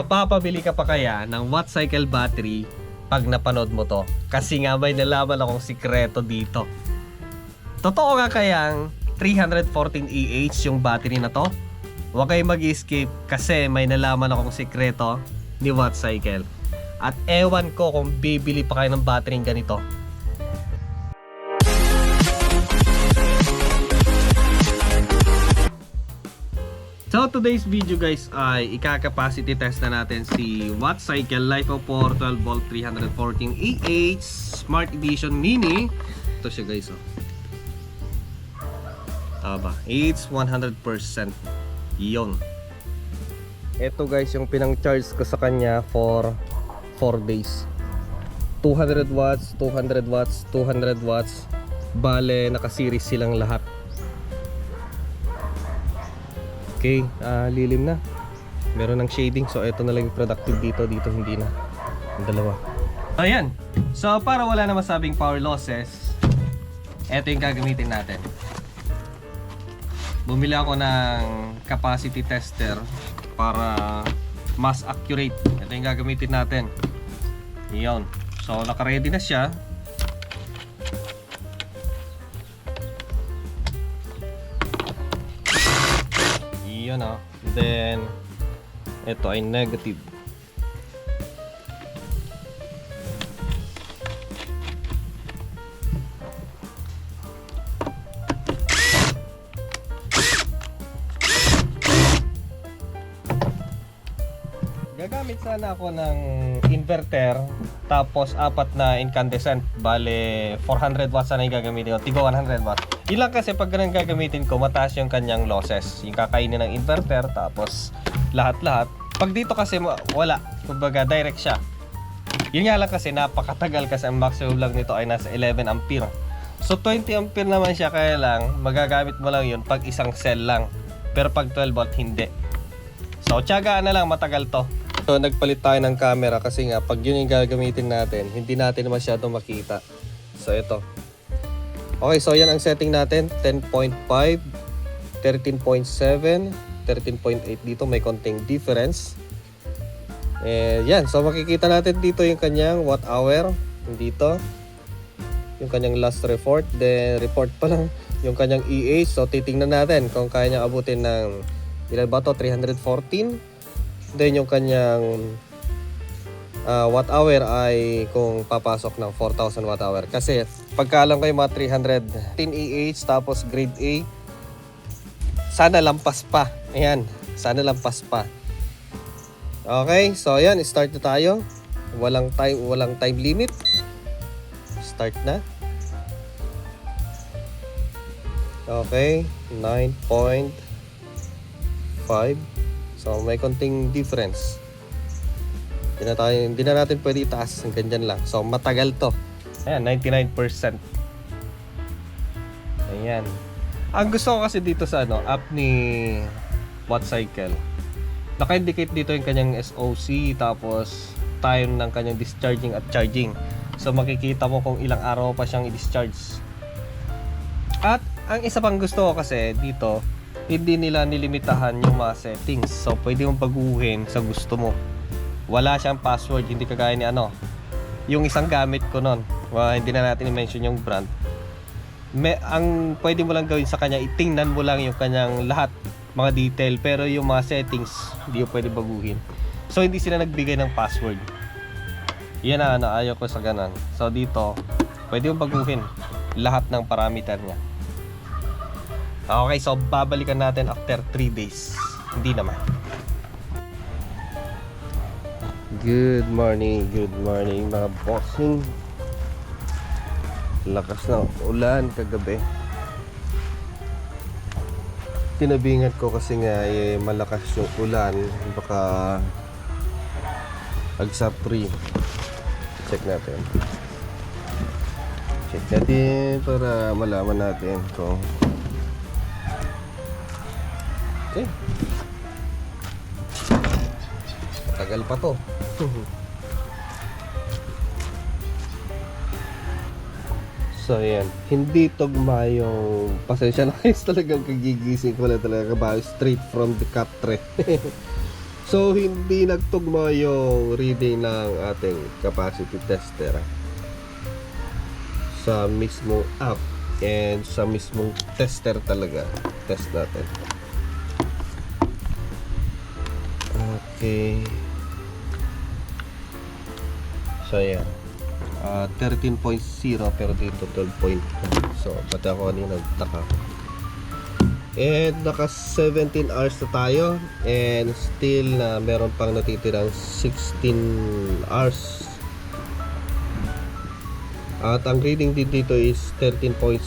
Mapapabili ka pa kaya ng Wattcycle battery pag napanood mo to? Kasi nga may nalaman akong sikreto dito. Totoo nga kayang 314 yung battery na to? Huwag kayong mag-escape kasi may nalaman akong sikreto ni Wattcycle. At ewan ko kung bibili pa kayo ng battery ganito. So today's video guys ay ika-capacity test na natin si Wattcycle LiFePO4 12V 314 AH Smart Edition Mini. Ito siya guys oh. Tama ba? It's 100% iyon. Ito guys yung pinang-charge ko sa kanya for 4 days. 200 watts, 200 watts, 200 watts. Bale naka-series silang lahat. Okay, lilim na. Meron ng shading. So, ito na lang yung productive dito. Dito hindi na. Yung dalawa. Ayan. So, para wala na masabing power losses, ito yung gagamitin natin. Bumili ako ng capacity tester para mas accurate. Ito yung gagamitin natin. Iyon. So, naka-ready na siya. Yun oh. Then ito ay negative. Gagamit sana ako ng inverter tapos apat na incandescent, bale 400 watts sana yung gagamitin ko, tigo 100 watts. Ilang kasi pag ganun gagamitin ko, mataas yung kanyang losses, yung kakainin ng inverter tapos lahat-lahat. Pag dito kasi wala, kumbaga direct siya. Yun nga lang kasi napakatagal kasi ang maximum lang nito ay nasa 11 ampere. So 20 ampere naman siya, kaya lang magagamit mo lang yun pag isang cell lang. Pero pag 12 volt hindi. So tiyagaan na lang, matagal to. So nagpalit tayo ng camera kasi nga pag yun yung gagamitin natin, hindi natin masyadong makita. So ito. Okay, so yan ang setting natin, 10.5, 13.7, 13.8 dito, may konting difference. Yan, so makikita natin dito yung kanyang watt hour, dito. Yung kanyang last report, then report pa lang yung kanyang EH. So titingnan natin kung kaya niya abutin ng ilan ba to, 314. Then yung kanyang watt hour ay kung papasok ng 4,000 watt hour. Kasi pagka alam ko yung mga 310 EH tapos grade A, sana lampas pa. Ayan, sana lampas pa. Okay, so ayan, start na tayo. Walang time limit. Start na. Okay, 9.5. So may konting difference. Hindi na natin pwede itaas ng ganyan lang. So matagal to. Ayan, 99%. Ayan. Ang gusto ko kasi dito sa app ni Wattcycle, naka-indicate dito yung kanyang SOC tapos time ng kanyang discharging at charging. So makikita mo kung ilang araw pa siyang i-discharge. At ang isa pang gusto ko kasi dito, hindi nila nilimitahan yung mga settings. So pwede mong baguhin sa gusto mo. Wala siyang password, hindi kagaya ni yung isang gamit ko nun. Hindi na natin i-mention yung brand. Ang pwede mo lang gawin sa kanya, itingnan mo lang yung kanyang lahat, mga detail, pero yung mga settings hindi mo pwede baguhin. So hindi sila nagbigay ng password. Yan na ayaw ko sa ganun. So dito pwede mo baguhin lahat ng parameter niya. Okay, so babalikan natin after 3 days. Hindi naman. Good morning mga bossing. Lakas na ulan kagabi. Tinabingat ko kasi nga malakas yung ulan. Baka agsap 3. Check natin para malaman natin kung okay. Tagal pa to. So ayan, hindi tugma yung pasensya na guys, talagang kagigising ko lang talaga ba straight from the catre. So hindi nagtugma yung reading ng ating capacity tester sa mismong app and sa mismong tester talaga. Test natin. Okay. So yan. 13.0 pero dito 12.2. So pati ako kanina nagtaka. And naka 17 hours na tayo and still na meron pang natitirang 16 hours. At ang reading din dito is 13.0.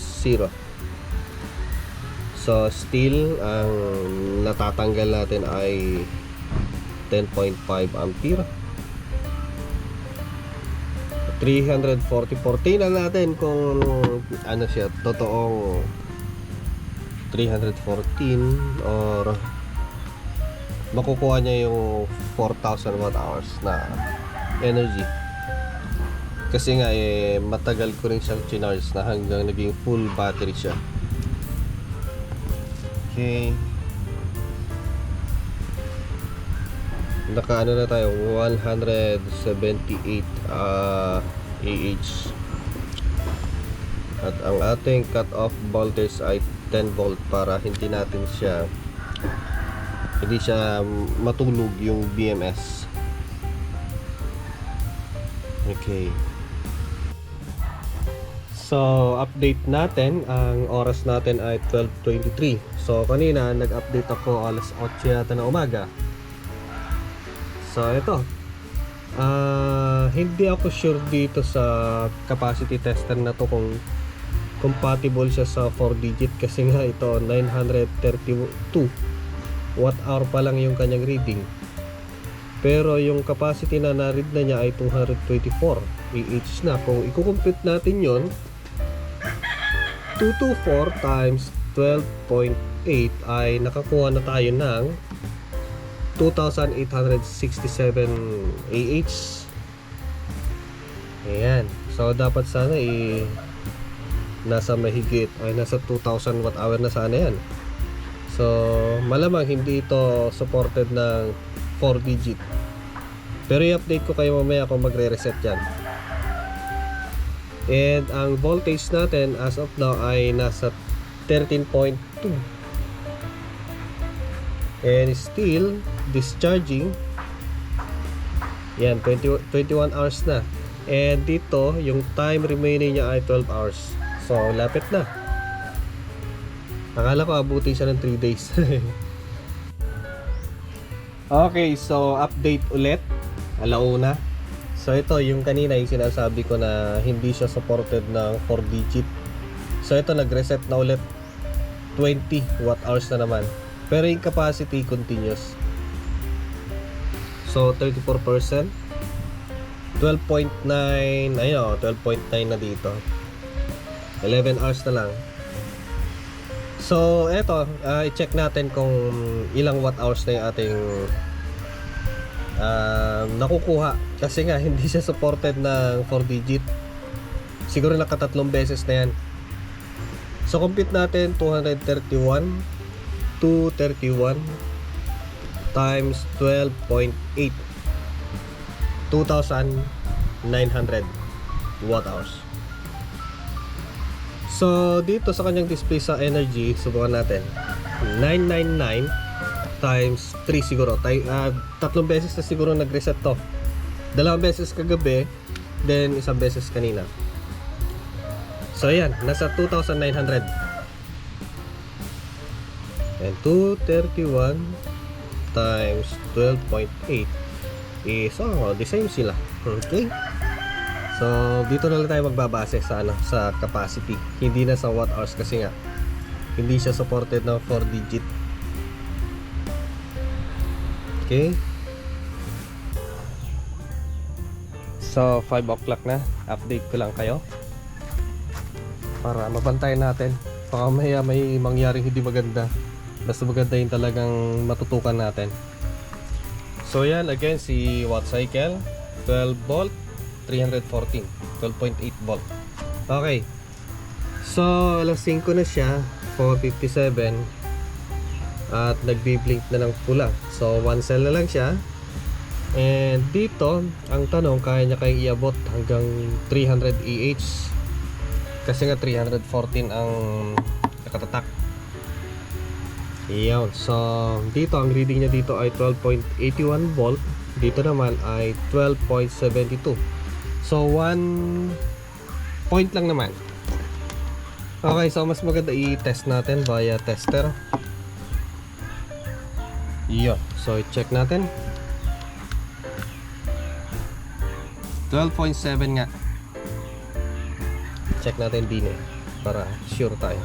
So still ang natatanggal natin ay 10.5 ampere. 344. Tingnan natin kung ano siya, totoong 314 or makukuha niya yung 4,000 watt hours na energy. Kasi nga matagal ko rin siyang chinarge na hanggang naging full battery siya. Okay. Naka ano na tayo, 178 AH. At ang ating cut off voltage ay 10 volt para hindi siya matulog yung BMS. Okay. So update natin, ang oras natin ay 12:23. So kanina nag-update ako alas 8 yata na umaga. So ito, hindi ako sure dito sa capacity tester na to kung compatible siya sa 4 digit kasi nga ito 932 watt hour pa lang yung kanyang reading, pero yung capacity na na-read na niya ay 224 AH na. Kung i-compute natin yon, 224 times 12.8 ay nakakuha na tayo ng 2,867 AH. Ayan. So dapat sana nasa mahigit ay nasa 2,000 watt hour na sana yan. So malamang hindi ito supported ng 4 digit. Pero i-update ko kayo mamaya kung magre-reset yan. And ang voltage natin as of now ay nasa 13.2. And still discharging. Yan, 21 hours na. And dito yung time remaining niya ay 12 hours. So lapit na. Akala ko abutin siya ng 3 days. Okay, so update ulit. Alauna. So ito yung kanina yung sinasabi ko na hindi siya supported ng 4 digit. So ito nag-reset na ulit. 20 watt hours na naman. Pero yung capacity continuous. So 34%. 12.9. Ayun, 12.9 na dito. 11 hours na lang. So eto, i-check natin kung ilang watt hours na yung ating nakukuha. Kasi nga hindi siya supported ng 4 digit. Siguro nakatatlong beses na yan. So compute natin 231 times 12.8, 2,900 watt hours. So dito sa kanyang display sa energy, subukan natin 999 times 3 siguro. Tatlong beses na siguro nag-reset to. Dalawang beses kagabi, then isang beses kanina. So ayan, nasa 2,900. And 231 times 12.8 is the same sila. Okay? So dito na lang tayo magbabase sa sa capacity, hindi na sa watt hours kasi nga hindi siya supported ng 4 digit. Okay? So 5 o'clock na, update ko lang kayo para mabantayan natin. Baka may mangyaring hindi maganda. Basta maganda yung talagang matutukan natin. So yan, again si watt cycle 12 volt 314, 12.8 volt. Okay. So alas 5 na siya, 4:57. at nagbi-blink na ng pula. So 1 cell na lang siya. And dito, ang tanong, kaya niya kayong iabot hanggang 300 EH kasi nga 314 ang nakatatak. Iyon. So dito, ang reading niya dito ay 12.81 volt. Dito naman ay 12.72. So 1 point lang naman. Okay, so mas maganda i-test natin via tester. Iyon. So i-check natin. 12.7 nga. Check natin din para sure tayo.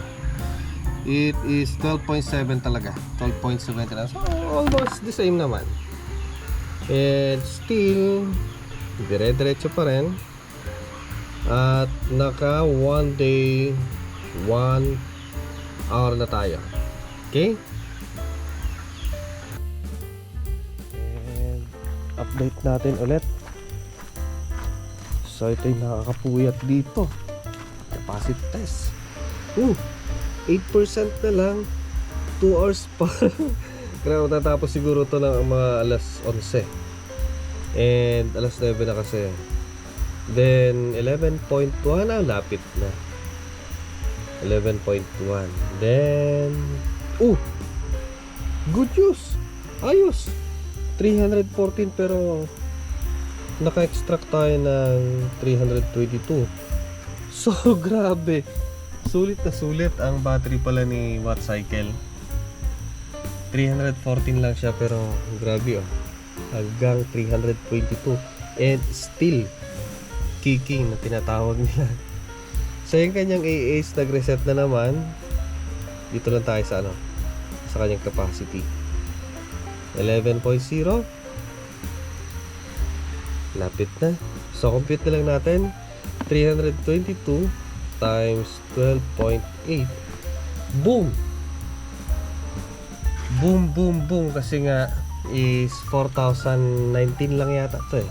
It is 12.7 talaga. 12.7 talaga. So almost the same naman. And still dire-diretso pa rin. At naka 1 day 1 hour na tayo. Okay? And update natin ulit. So ito yung nakakapuyat dito. Capacity test. 8% na lang. 2 hours pa. Kaya matatapos siguro ito ng mga alas 11. And alas 9 na kasi. Then 11.1 lapit na. 11.1. Then good news. Ayos. 314 pero naka-extract tayo ng 322. So grabe. Sulit na sulit ang battery pala ni Wattcycle. 314 lang siya pero grabe hanggang 322 and still kicking na tinatawag nila. So yung kanyang AAs nag-reset na naman. Dito lang tayo sa sa kanyang capacity 11.0. Lapit na. So compute na lang natin 322 times 12.8. Boom! Boom, boom, boom. Kasi nga is 4,019 lang yata ito eh.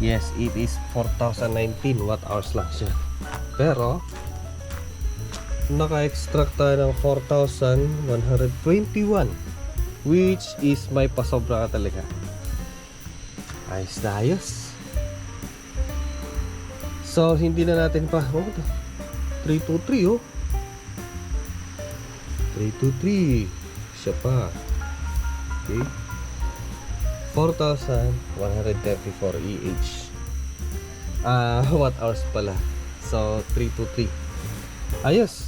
Yes, it is 4,019 watt hours lang siya. Pero naka-extract tayo ng 4,121, which is may pasobra ka talaga. Ayos na ayos. So hindi na natin pa 323 323 siya pa. Okay, 4,134 EH watt hours pala. So 323. Ayos.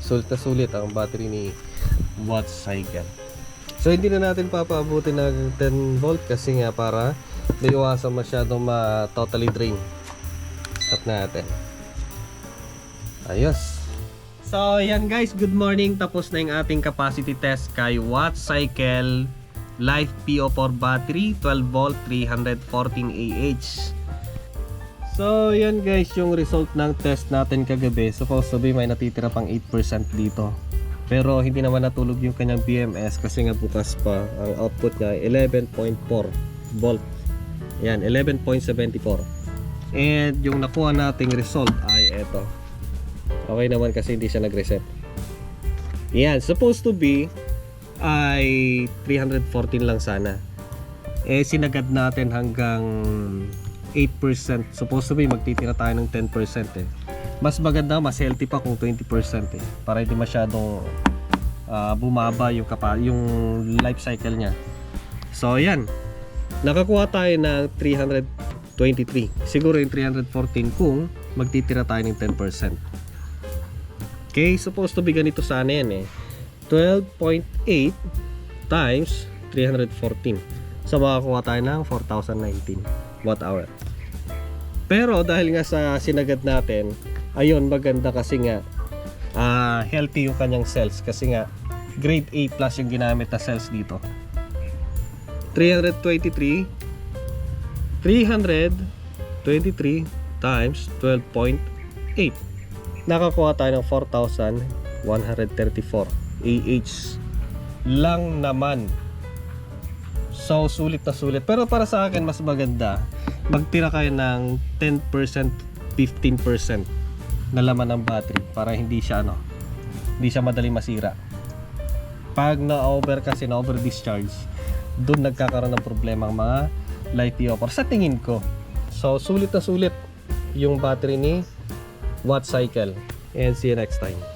Sulit na sulit ang battery ni Wattcycle. So hindi na natin papaabutin ng 10 volt kasi nga para maiwasan masyadong totally drain. Stop natin. Ayos. So yan guys, good morning. Tapos na yung ating capacity test kay Wattcycle Life PO4 battery 12 volt 314 AH. So yan guys yung result ng test natin kagabi. Supposed to be may natitira pang 8% dito. Pero hindi naman natulog yung kanyang BMS kasi nga bukas pa. Ang output niya ay 11.4 volt. Yan, 11.74. And yung nakuha nating result ay eto. Okay naman kasi hindi siya nag-reset. Yan, supposed to be ay 314 lang sana. Eh sinagad natin hanggang 8%. Supposed to be magtitira tayo ng 10% eh. Mas maganda, mas healthy pa kung 20% eh. Para hindi masyadong bumaba yung life cycle niya. So yan. Nakakuha tayo ng 323. Siguro yung 314 kung magtitira tayo ng 10%. Okay, supposed to be ganito sana yan eh. 12.8 times 314. So makakuha tayo ng 4,019 watt hour. Pero dahil nga sa sinagad natin, ayun maganda kasi nga healthy yung kanyang cells kasi nga grade A plus yung ginamit na cells dito. 323 times 12.8, nakakuha tayo ng 4,134 AH lang naman. So sulit na sulit. Pero para sa akin mas maganda magtira kayo ng 10%, 15% na laman ng battery para hindi siya Hindi siya madali masira. Pag na-over kasi, na-over discharge, doon nagkakaroon ng problema ang mga light evaporator sa tingin ko. So sulit na sulit yung battery ni Watt Cycle, and see you next time.